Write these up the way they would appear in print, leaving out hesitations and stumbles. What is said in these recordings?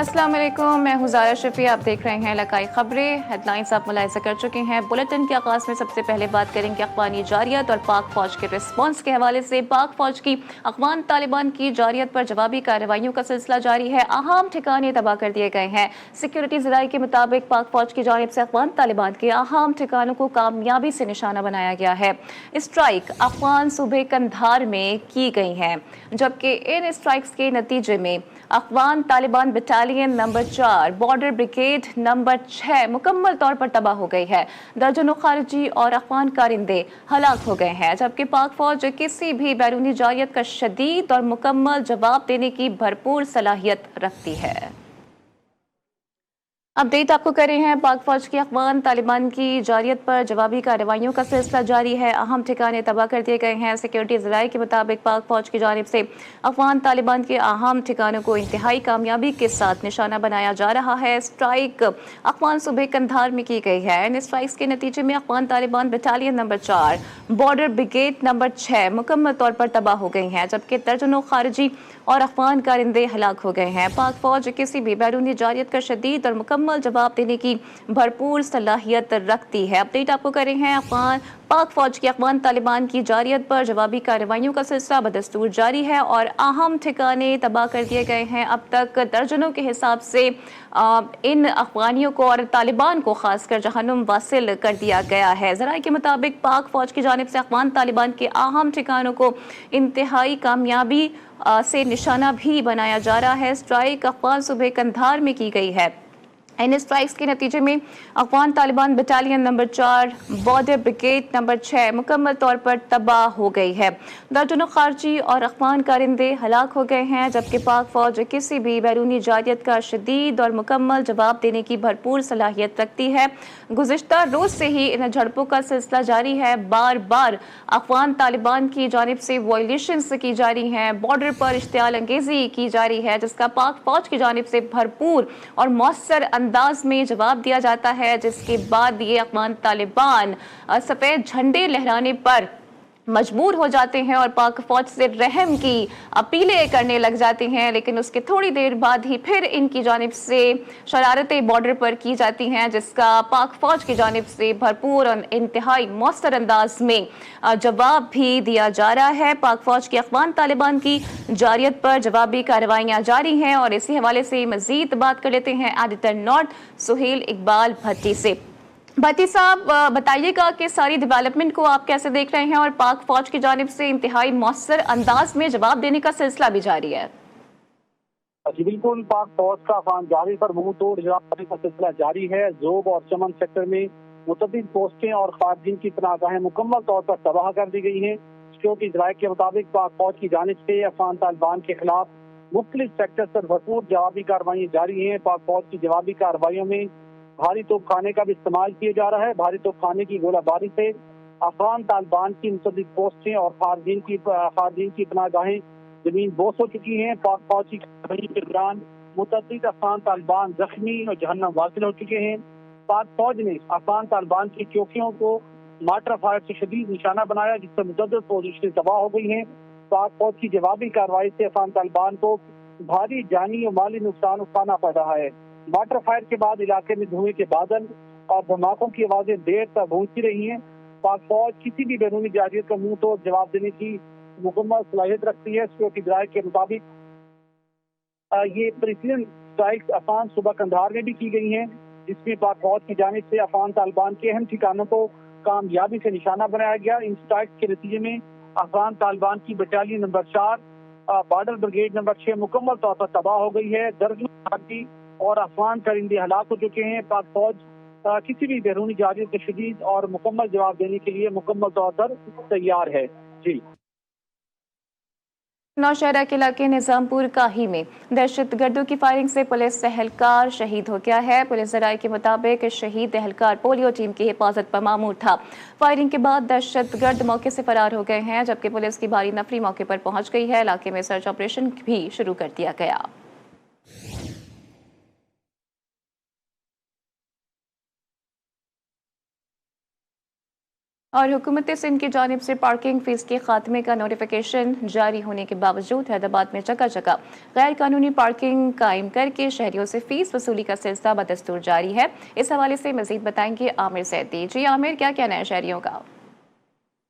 अस्सलाम वालेकुम, मैं हूं ज़ारा शफी। आप देख रहे हैं इलाकाई खबरें। हेडलाइंस आप मुलाहिज़ा कर चुके हैं। बुलेटिन के आगाज़ में सबसे पहले बात करेंगे अफ़गानी जारियत और पाक फ़ौज के रिस्पॉन्स के हवाले से। पाक फ़ौज की अफ़गान तालिबान की जारियत पर जवाबी कार्रवाइयों का सिलसिला जारी है। अहम ठिकाने तबाह कर दिए गए हैं। सिक्योरिटी ज़राए के मुताबिक पाक फ़ौज की जानिब से अफ़गान तालिबान के अहम ठिकानों को कामयाबी से निशाना बनाया गया है। स्ट्राइक अफ़गान सूबे कंधार में की गई हैं, जबकि इन स्ट्राइक्स के नतीजे में Afghan Taliban battalion number 4 border brigade number 6 मुकम्मल तौर पर तबाह हो गई है। दर्जनों खारजी और अफ़गान कारिंदे हलाक हो गए हैं, जबकि पाक फौज किसी भी बैरूनी जारियत का शदीद और मुकम्मल जवाब देने की भरपूर सलाहियत रखती है। अपडेट आपको कर रहे हैं। पाक फौज की अफ़गान तालिबान की जारियत पर जवाबी कार्रवाइयों का सिलसिला जारी है। अहम ठिकाने तबाह कर दिए गए हैं। सिक्योरिटी ज़राए के मुताबिक पाक फौज की जानिब से अफ़गान तालिबान के अहम ठिकानों को इंतहाई कामयाबी के साथ निशाना बनाया जा रहा है। स्ट्राइक अफ़गान सूबे कंधार में की गई है। इन स्ट्राइक्स के नतीजे में Afghan Taliban battalion number 4 border brigade number 6 मुकम्मल तौर पर तबाह हो गई हैं, जबकि दर्जनों खारजी और अफ़गान कारिंदे हलाक हो गए हैं। पाक फौज किसी भी बैरूनी जारियत का शदीद और मुकम्मल जवाब देने की भरपूर सलाहियत रखती है। अपडेट आपको कर रहे हैं। अफ़गान पाक फौज की अफ़गान तालिबान की जारियत पर जवाबी कार्रवाइयों का सिलसिला बदस्तूर जारी है और अहम ठिकाने तबाह कर दिए गए हैं। अब तक दर्जनों के हिसाब से इन अफ़गानियों को और तालिबान को खासकर जहन्नुम वासिल कर दिया गया है। ज़राए के मुताबिक पाक फौज की जानिब से अफ़गान तालिबान के अहम ठिकानों को इंतहाई कामयाबी से निशाना भी बनाया जा रहा है। स्ट्राइक अफ़गान सूबे कंधार में की गई है। इन स्ट्राइक्स के नतीजे में Afghan Taliban battalion number 4 border brigade number 6 मुकम्मल तौर पर तबाह हो गई है। दर्जनों खारजी और अफ़गान कारिंदे हलाक हो गए हैं, जबकि पाक फौज किसी भी बैरूनी जारियत का शदीद और मुकम्मल जवाब देने की भरपूर सलाहियत रखती है। गुज़िश्ता रोज़ से ही इन झड़पों का सिलसिला जारी है। बार बार अफ़गान तालिबान की जानिब से वायलेशंस की जा रही हैं, बॉर्डर पर इश्तियाल अंगेज़ी की जा रही है, जिसका पाक फौज की जानिब से भरपूर और मौसर अंदाज में जवाब दिया जाता है, जिसके बाद ये अफ़गान तालिबान सफ़ेद झंडे लहराने पर मजबूर हो जाते हैं और पाक फौज से रहम की अपीलें करने लग जाते हैं। लेकिन उसके थोड़ी देर बाद ही फिर इनकी जानिब से शरारतें बॉर्डर पर की जाती हैं, जिसका पाक फौज की जानिब से भरपूर और इंतहाई मौसर अंदाज में जवाब भी दिया जा रहा है। पाक फौज की अफ़गान तालिबान की जारियत पर जवाबी कार्रवाइयाँ जारी हैं और इसी हवाले से मजीद बात कर लेते हैं एडिटर नॉट सुहेल इकबाल भट्टी से। भट्टी साहब, बताइएगा कि सारी डेवलपमेंट को आप कैसे देख रहे हैं और पाक फौज की जानिब से इंतहाई मौसर अंदाज में जवाब देने का सिलसिला भी जारी है। जी बिल्कुल, पाक फौज का अफगान जारी पर मुंह तोड़ जवाब देने का सिलसिला जारी है। जोब और चमन सेक्टर में मुतअद्दिद पोस्टें और खारजीन की पनाहगाहें मुकम्मल तौर पर तबाह कर दी गई हैं। सिक्योरिटी ज़राए के मुताबिक पाक फौज की जानिब से अफगान तालिबान के खिलाफ मुख्तलिफ सेक्टर पर भरपूर जवाबी कार्रवाई जारी हैं। पाक फौज की जवाबी कार्रवाइयों में भारी तोपखाने का भी इस्तेमाल किया जा रहा है। भारी तोपखाने की गोलाबारी से अफगान तालिबान की मुतअद्दिद पोस्टें और खारजीन की पनाहगाहें जमीन बोस हो चुकी हैं। पाक फौज की कार्रवाई के दौरान मुतअद्दिद अफगान तालिबान जख्मी और जहन्नम वासिल हो चुके हैं। पाक फौज ने अफगान तालिबान की चौकियों को मार्टर फायर से शदीद निशाना बनाया, जिससे मुतअद्दिद पोजीशनें तबाह हो गई हैं। पाक फौज की जवाबी कार्रवाई से अफगान तालिबान को भारी जानी और माली नुकसान उठाना पड़ रहा है। मार्टर फायर के बाद इलाके में धुएं के बादल और धमाकों की आवाजें देर तक गूंजती रही हैं। पाक फौज किसी भी बैरूनी जारियत का मुंह तोड़ जवाब देने की मुकम्मल सलाहियत रखती है। सिक्योरिटी ज़राए के मुताबिक ये प्रिसीजन स्ट्राइक्स अफगान सूबा कंधार में भी की गई हैं, जिसमें पाक फौज की जानिब से अफगान तालिबान के अहम ठिकानों को कामयाबी से निशाना बनाया गया। इन स्ट्राइक्स के नतीजे में अफगान तालिबान की battalion number 4 border brigade number 6 मुकम्मल तौर पर तबाह हो गई है। दर्जनों खारजी और अफगान परिंदे हलाक हो चुके हैं। पाक फौज किसी भी बैरूनी जारियत के शदीद और मुकम्मल जवाब देने के लिए मुकम्मल तौर पर तैयार है। जी। नौशहरा के इलाके निजामपुर काही में दहशतगर्दों की फायरिंग से पुलिस एहलकार शहीद हो गया है। पुलिस ज़राए के मुताबिक शहीद एहलकार पोलियो टीम की हिफाजत पर मामूर था। फायरिंग के बाद दहशतगर्द मौके से फरार हो गए हैं, जबकि पुलिस की भारी नफरी मौके पर पहुंच गई है। इलाके में सर्च ऑपरेशन भी शुरू कर दिया गया। और हुकूमत सिंध की जानिब से पार्किंग फीस के खात्मे का नोटिफिकेशन जारी होने के बावजूद हैदराबाद में जगह जगह गैर कानूनी पार्किंग कायम करके शहरियों से फीस वसूली का सिलसिला बदस्तूर जारी है। इस हवाले से मजीद बताएंगे आमिर सैदी। जी आमिर, क्या कहना है शहरियों का?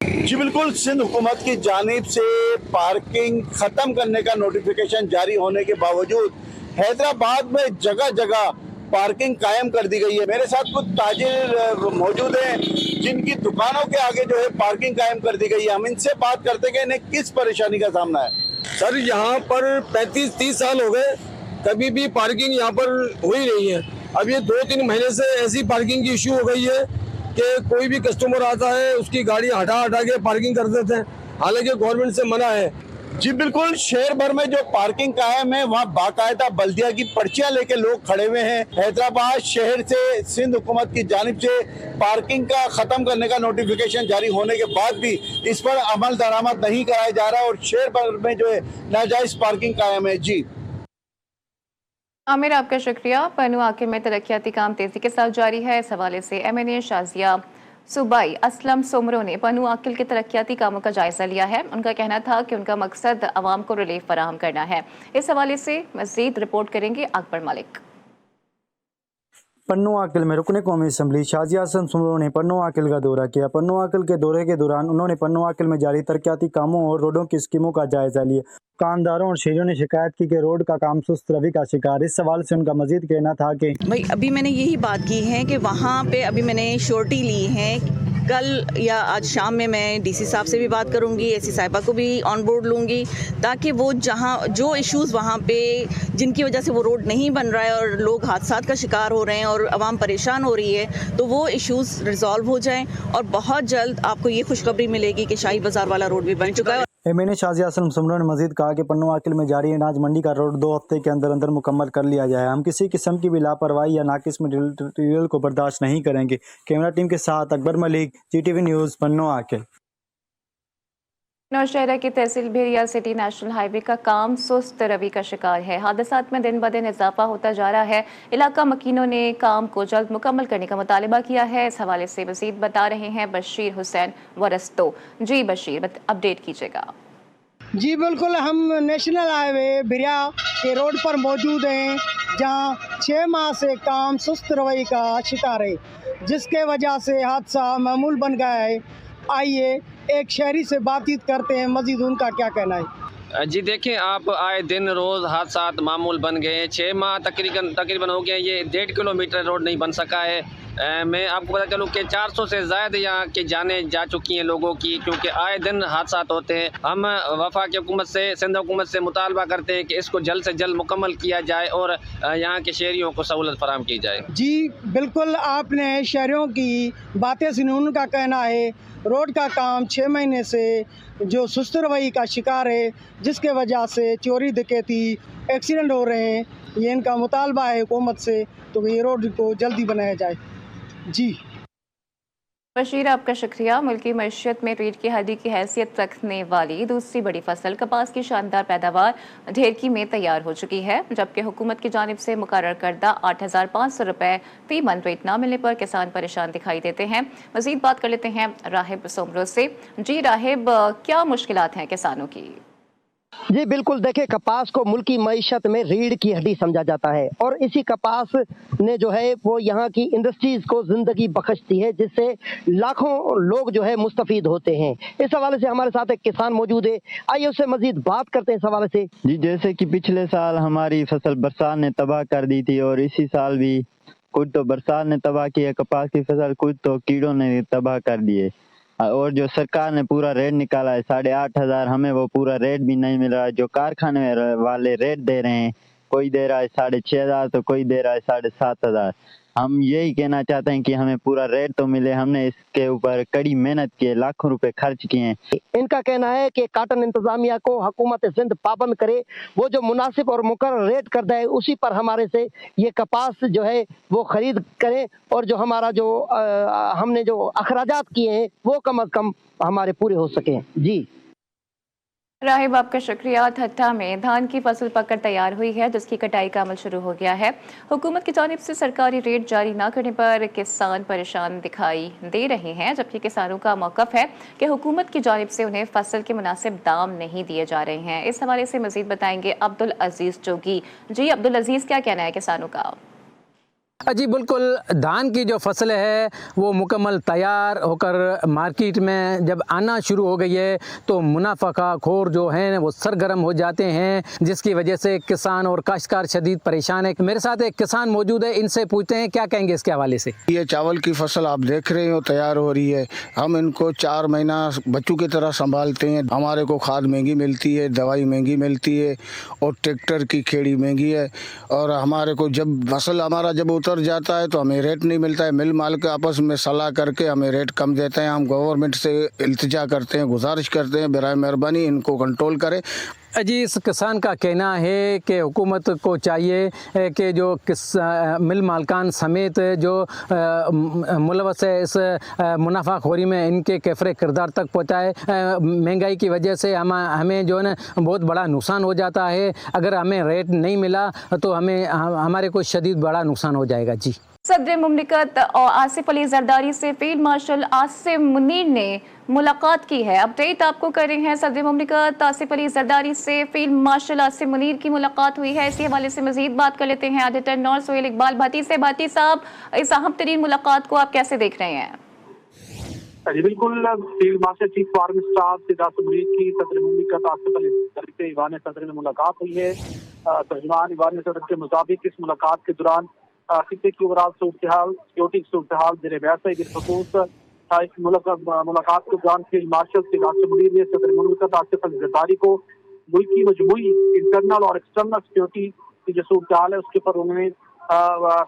जी बिल्कुल, सिंध हुकूमत की जानिब से पार्किंग खत्म करने का नोटिफिकेशन जारी होने के बावजूद हैदराबाद में जगह जगह पार्किंग कायम कर दी गई है। मेरे साथ कुछ ताजिर मौजूद हैं जिनकी दुकानों के आगे जो है पार्किंग कायम कर दी गई है। हम इनसे बात करते हैं कि इन्हें किस परेशानी का सामना है। सर, यहाँ पर 35-30 साल हो गए, कभी भी पार्किंग यहाँ पर हो ही नहीं है। अब ये 2-3 महीने से ऐसी पार्किंग की इश्यू हो गई है कि कोई भी कस्टमर आता है उसकी गाड़ी हटा के पार्किंग कर देते हैं, हालांकि गवर्नमेंट से मना है। जी बिल्कुल, शहर भर में जो पार्किंग कायम है वहाँ बाकायदा बल्दिया की पर्चियां लेके लोग खड़े हुए हैं। हैदराबाद शहर से सिंध हुकूमत की जानिब से पार्किंग का खत्म करने का नोटिफिकेशन जारी होने के बाद भी इस पर अमल दरामद नहीं कराया जा रहा और शहर भर में जो है नाजायज पार्किंग कायम है। जी आमिर, आपका शुक्रिया। पन्नू आकिल में तरक्याती काम तेजी के साथ जारी है। इस हवाले से MNA शाजिया सूबाई असलम सोमरो ने पन्नू आकिल के तरक्याती कामों का जायजा लिया है। उनका कहना था कि उनका मकसद आवाम को रिलीफ फराहम करना है। इस हवाले से मजीद रिपोर्ट करेंगे अकबर मलिक। पन्नू आकिल में रुकने कौमी असम्बली शाजिया हसन सुमरो ने पन्नू आकिल का दौरा किया। पन्नू आकिल के दौरे के दौरान उन्होंने पन्नू आकिल में जारी तरक्याती कामों और रोडों की स्कीमों का जायजा लिया। दुकानदारों और शहरियों ने शिकायत की कि रोड का काम सुस्त रवि का शिकार। इस सवाल से उनका मजीद कहना था कि भाई अभी मैंने यही बात की है कि वहाँ पे अभी मैंने श्योरिटी ली है। कल या आज शाम में मैं DC साहब से भी बात करूंगी, SC साहिबा को भी ऑन बोर्ड लूंगी, ताकि वो जहाँ जो इश्यूज़ वहाँ पे जिनकी वजह से वो रोड नहीं बन रहा है और लोग हादसात का शिकार हो रहे हैं और आवाम परेशान हो रही है, तो वो इश्यूज़ रिजॉल्व हो जाएं और बहुत जल्द आपको ये खुशखबरी मिलेगी कि शाही बाजार वाला रोड भी बन चुका है। MNA शाजिया हसन सुमरो ने मजीद कहा कि पन्नू आकिल में जारी अनाज मंडी का रोड 2 हफ्ते के अंदर अंदर मुकम्मल कर लिया जाए। हम किसी किस्म की भी लापरवाही या नाकिस मटीरियल को बर्दाश्त नहीं करेंगे। कैमरा टीम के साथ अकबर मलिक, GTV न्यूज़, पन्नू आकिल। नौशहरा की तहसील भेड़िया सिटी नेशनल हाईवे का काम सुस्त रवि का शिकार है। हादसात में दिन ब दिन इजाफा होता जा रहा है। इलाका मकीनों ने काम को जल्द मुकम्मल करने का मुतालिबा किया है। इस हवाले से मजीद बता रहे हैं बशीर हुसैन वरस्तो। जी बशीर, अपडेट कीजिएगा। जी बिल्कुल, हम नेशनल हाईवे बिरिया के रोड पर मौजूद हैं, जहां 6 माह से काम सुस्त रवैये का शिकार है, जिसके वजह से हादसा मामूल बन गया है। आइए एक शहरी से बातचीत करते हैं, मजीद उनका क्या कहना है। जी देखें, आप आए दिन रोज़ हादसात मामूल बन गए। 6 माह तकरीबन हो गए, ये 1.5 किलोमीटर रोड नहीं बन सका है। मैं आपको बता चलूँ कि 400 से ज़्यादा यहाँ की जानें जा चुकी हैं लोगों की, क्योंकि आए दिन हादसात होते हैं। हम वफाकी हुकूमत से, सिंध हुकूमत से मुतालबा करते हैं कि इसको जल्द से जल्द मुकम्मल किया जाए और यहाँ के शहरियों को सहूलत फराहम की जाए। जी बिल्कुल, आपने शहरियों की बातें सुनी। उनका कहना है रोड का काम 6 महीने से जो सुस्त रवैये का शिकार है, जिसके वजह से चोरी डकैती एक्सीडेंट हो रहे हैं। ये इनका मुतालबा है हुकूमत से, तो ये रोड को जल्दी बनाया जाए। जी बशीर, आपका शुक्रिया। मुल्की मईशत में रीढ़ की हड्डी की हैसियत रखने वाली दूसरी बड़ी फसल कपास की शानदार पैदावार ढेरकी में तैयार हो चुकी है, जबकि हुकूमत की जानिब से मुकर्रर करदा 8,500 रुपये फी मन रेट न मिलने पर किसान परेशान दिखाई देते हैं। मजीद बात कर लेते हैं राहिब सोमरो से। जी राहिब, क्या मुश्किलात हैं किसानों की? जी बिल्कुल, देखिए कपास को मुल्की मईशत में रीढ़ की हड्डी समझा जाता है और इसी कपास ने जो है वो यहाँ की इंडस्ट्रीज को जिंदगी बख्शती है, जिससे लाखों लोग जो है मुस्तफीद होते हैं। इस हवाले से हमारे साथ एक किसान मौजूद है, आइए उससे मजीद बात करते हैं इस हवाले से। जी, जैसे कि पिछले साल हमारी फसल बरसात ने तबाह कर दी थी और इसी साल भी कुछ तो बरसात ने तबाह किया कपास की फसल, कुछ तो कीड़ों ने तबाह कर दिए। और जो सरकार ने पूरा रेट निकाला है 8,500, हमें वो पूरा रेट भी नहीं मिल रहा है। जो कारखाने वाले रेट दे रहे हैं, कोई दे रहा है 6,500 तो कोई दे रहा है 7,500। हम यही कहना चाहते हैं कि हमें पूरा रेट तो मिले। हमने इसके ऊपर कड़ी मेहनत की है, लाखों रुपए खर्च किए हैं। इनका कहना है कि काटन इंतजामिया को हुकूमत सिंध पाबंद करे, वो जो मुनासिब और मुकर्रर रेट कर दे उसी पर हमारे से ये कपास जो है वो खरीद करें और जो हमारा जो हमने जो अखराजात किए हैं वो कम अज कम हमारे पूरे हो सके। जी राहिब, आपका शुक्रिया। ठट्टा में धान की फसल पककर तैयार हुई है, जिसकी कटाई का अमल शुरू हो गया है। हुकूमत की जानिब से सरकारी रेट जारी न करने पर किसान परेशान दिखाई दे रहे हैं, जबकि किसानों का मौक़िफ़ है कि हुकूमत की जानिब से उन्हें फसल के मुनासिब दाम नहीं दिए जा रहे हैं। इस हवाले से मज़ीद बताएंगे अब्दुल अजीज़ जोगी। जी अब्दुल अजीज़, क्या कहना है किसानों का? जी बिल्कुल, धान की जो फसल है वो मुकम्मल तैयार होकर मार्केट में जब आना शुरू हो गई है तो मुनाफा खोर जो हैं वो सरगर्म हो जाते हैं, जिसकी वजह से किसान और काश्तकार शदीद परेशान है। मेरे साथ एक किसान मौजूद है, इनसे पूछते हैं क्या कहेंगे इसके हवाले से। ये चावल की फसल आप देख रहे हो तैयार हो रही है। हम इनको 4 महीना बच्चों की तरह संभालते हैं। हमारे को खाद महंगी मिलती है, दवाई महंगी मिलती है और ट्रैक्टर की खेड़ी महंगी है। और हमारे को जब फसल हमारा जब उतर जाता है तो हमें रेट नहीं मिलता है। मिल माल के आपस में सलाह करके हमें रेट कम देते हैं। हम गवर्नमेंट से इल्तिजा करते हैं, गुजारिश करते हैं बराए मेहरबानी इनको कंट्रोल करें। जी, इस किसान का कहना है कि हुकूमत को चाहिए कि जो मिल मालकान समेत जो मुलवस है इस मुनाफाखोरी में, इनके कैफरे किरदार तक पहुँचाए। महंगाई की वजह से हमें जो है ना बहुत बड़ा नुकसान हो जाता है। अगर हमें रेट नहीं मिला तो हमारे को शदीद बड़ा नुकसान हो जाएगा। जी, सदर मुमलिकत और आसिफ अली जरदारी से फील्ड मार्शल आसिम मुनीर ने मुलाकात की है। अपडेट आपको कर रहे हैं। सदर मुमलिकत आसिफ अली जरदारी से फील्ड मार्शल आसिम मुनीर की मुलाकात हुई है। इसी हवाले से मजीद बात कर लेते हैं एडिटर नॉर सोहेल इकबाल भाटी से। भाटी साहब, इस अहम तरीन मुलाकात को आप कैसे देख रहे हैं? जी बिल्कुल, field marshal chief army staff सिद्ध आसिम मुनीर की सदर मुमलिकत आसिफ अली जरदारी से ईवान सदर में मुलाकात हुई है। तर्जुमान ईवान सदर के मुताबिक इस मुलाकात के दौरान खित्ते की ओवरऑल सूरत हाल, सिक्योरिटी की सूरत हाल जेर बहस है। बिलखसूस इस मुलाकात के दौरान फील्ड मार्शल सिद्ध आसिम मुनीर ने सदर मुमलिकत आसिफ अली जरदारी को मुल्क की मजमूई इंटरनल और एक्सटर्नल सिक्योरिटी की जो सूरत हाल है उसके पर उन्होंने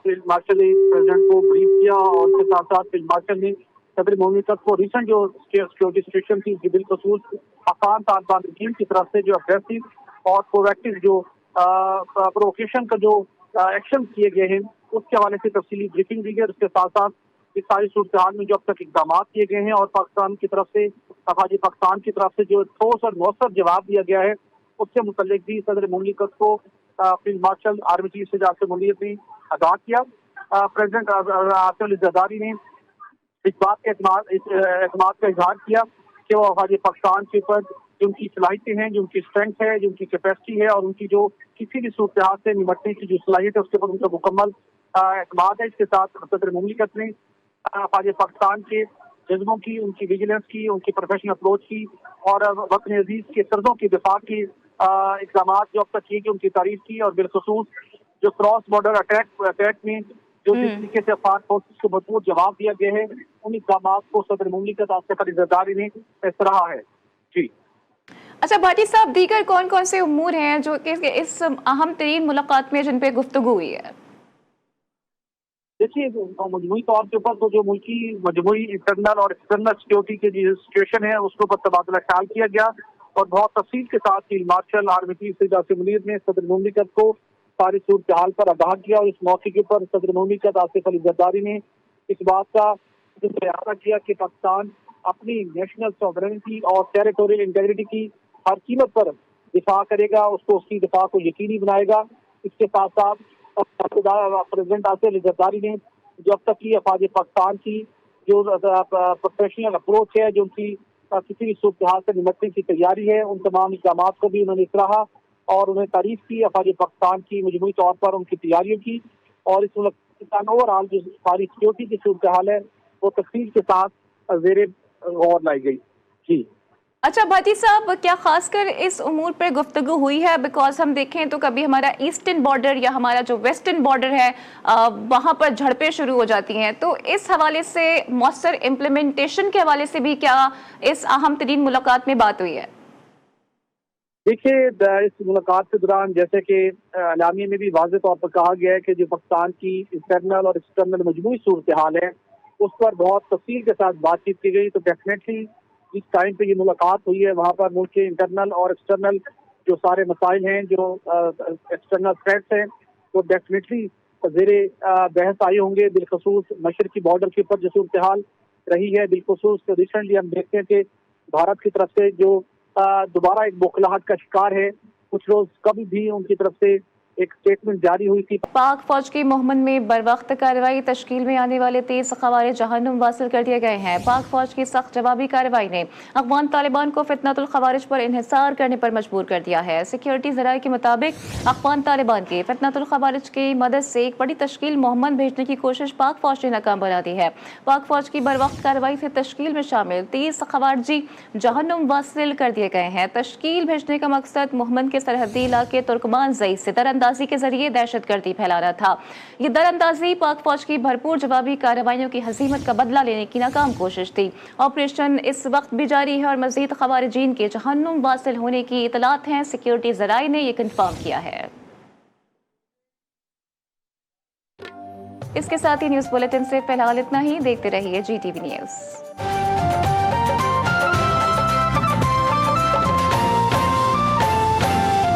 फील्ड मार्शल ने प्रेसिडेंट को ब्रीफ किया। और उसके साथ साथ फील्ड मार्शल ने सदर मुमलिकत को रिसेंट जो सिक्योरिटी सिचुएशन थी, बिलखसूस अफगान तालिबान टीम की तरफ से जो अग्रेसिव और प्रोएक्टिव जो प्रोवोकेशन का जो एक्शन किए गए हैं उसके हवाले से तफसीली ब्रीफिंग दी गई। उसके साथ साथ इस सारी सूरत हाल में जो अब तक इकदाम किए गए हैं और पाकिस्तान की तरफ से अफवाज पाकिस्तान की तरफ से जो ठोस और मौसर जवाब दिया गया है उससे मुतल्लिक भी सदर मुमलिकत को फील्ड मार्शल आर्मी चीफ सिद्ध आसिम मुनीर ने आगाह किया। प्रेसिडेंट आसिफ अली जरदारी ने इस बात के एतमाद का इजहार किया कि वो अफवाज पाकिस्तान के ऊपर जो उनकी सलाहियतें हैं, जो उनकी स्ट्रेंथ है, जो उनकी कैपेसिटी है और उनकी जो किसी भी सूरत हाल से निपटने की जो सलाहियत है उसके ऊपर उनका मुकम्मल एतमाद है। इसके साथ सदर मुमलिकत ने अफवाज पाकिस्तान के जज्बों की, उनकी विजिलेंस की, उनकी प्रोफेशनल अप्रोच की और वतन अजीज के तर्जों की दिफा की इकदाम जो अब तक किए गए उनकी तारीफ की। और बिलखसूस जो क्रॉस बॉर्डर अटैक में जो जिस तरीके से अफगान फोर्सेस को मजबूत जवाब दिया गया है उन इकदाम को सदर मुमलिकत आसिफ अली जरदारी ने सराहा है। जी अच्छा भाटी साहब, दीगर कौन कौन से उमूर हैं जो कि इस अहम तरीन मुलाकात में जिन पे गुफ्तगू हुई है? देखिए, मजमूई तौर के ऊपर तो जो मुल्की मजमूई इंटरनल और एक्सटर्नल सिक्योरिटी की जो सिचुएशन है उसके ऊपर तबादला ख्याल किया गया और बहुत तफसील के साथ फील्ड मार्शल आर्मी चीफ सिद्ध आसिम मुनीर ने सदर मुमलिकत को सारी सूरत हाल पर आगाह किया। और इस मौके के ऊपर सदर मुमलिकत आसिफ अली जरदारी ने इस बात का इजाफा किया कि पाकिस्तान अपनी नेशनल सॉवरेनिटी और टेरिटोरियल इंटीग्रिटी की हर कीमत पर दिफा करेगा, उसकी दिफा को यकीनी बनाएगा। इसके साथ साथ प्रेसिडेंट आसिफ अली जरदारी ने जो अब तक की अफवाज पाकिस्तान की जो प्रोफेशनल अप्रोच है, जो उनकी किसी भी सूरत हाल से निपटने की तैयारी है, उन तमाम इक़दाम को भी उन्होंने सराहा और उन्हें तारीफ की अफवाज पाकिस्तान की मजमूई तौर पर उनकी तैयारियों की। और इस ओवरऑल जो सारी सिक्योरिटी की सूरत हाल है वो तफसील के साथ ज़ेरे गौर लाई गई। जी अच्छा भाटी साहब, क्या खासकर इस उमूर पर गुफ्तगू हुई है? बिकॉज हम देखें तो कभी हमारा ईस्टर्न बॉर्डर या हमारा जो वेस्टर्न बॉर्डर है वहाँ पर झड़पें शुरू हो जाती हैं, तो इस हवाले से मौसर इम्प्लीमेंटेशन के हवाले से भी क्या इस अहम तरीन मुलाकात में बात हुई है? देखिए, इस मुलाकात के दौरान जैसे कि एलामिया में भी वाज़ेह तौर पर कहा गया है कि जो पाकिस्तान की इंटरनल और एक्सटर्नल मजमूई सूरत हाल है उस पर बहुत तफसील के साथ बातचीत की गई। तो डेफिनेटली जिस टाइम पे ये मुलाकात हुई है वहाँ पर मुल्क के इंटरनल और एक्सटर्नल जो सारे मसाइल हैं, जो एक्सटर्नल थ्रेट्स हैं, वो डेफिनेटली ज़ेरे बहस आए होंगे। बिलखसूस मशरकी बॉर्डर के ऊपर जो सूरत हाल रही है, बिलखसूस रिसेंटली हम देखते हैं कि भारत की तरफ से जो दोबारा एक बौखलाहट का शिकार है। कुछ रोज कभी भी उनकी तरफ से एक स्टेटमेंट जारी हुई थी। पाक फौज की मोहम्मद में बरवक्त कार्रवाई, तश्कील में आने वाले 30 खवारिज जहन्नुम वासिल कर दिए गए हैं। पाक फौज की सख्त जवाबी कार्रवाई ने अफगान तालिबान को फितनतुल खवारिज पर इन्हिसार करने पर मजबूर कर दिया है। सिक्योरिटी जराये के मुताबिक अफगान तालिबान की फितनतुल खवारिज की मदद से एक बड़ी तश्कील मोहम्मद भेजने की कोशिश पाक फौज ने नाकाम बना दी है। पाक फौज की बरवक्त कार्रवाई से तश्कील में शामिल 30 खवारिजी जहन्नुम वासिल कर दिए गए हैं। तश्कील भेजने का मकसद मोहम्मद के सरहदी इलाके तुर्कमान जई से दरअंदाजी के जरिए दहशतगर्दी फैलाना था। ये दरअंदाजी पाक फौज की भरपूर जवाबी कार्रवाइयों की हजीमत का बदला लेने की नाकाम कोशिश थी। ऑपरेशन इस वक्त भी जारी है और मजीद खवारिजीन के जहन्नुम वासिल होने की इतलात हैं। सिक्योरिटी जराये ने यह कंफर्म किया है। इसके साथ ही न्यूज बुलेटिन से फिलहाल इतना ही। देखते रहिए GTV न्यूज।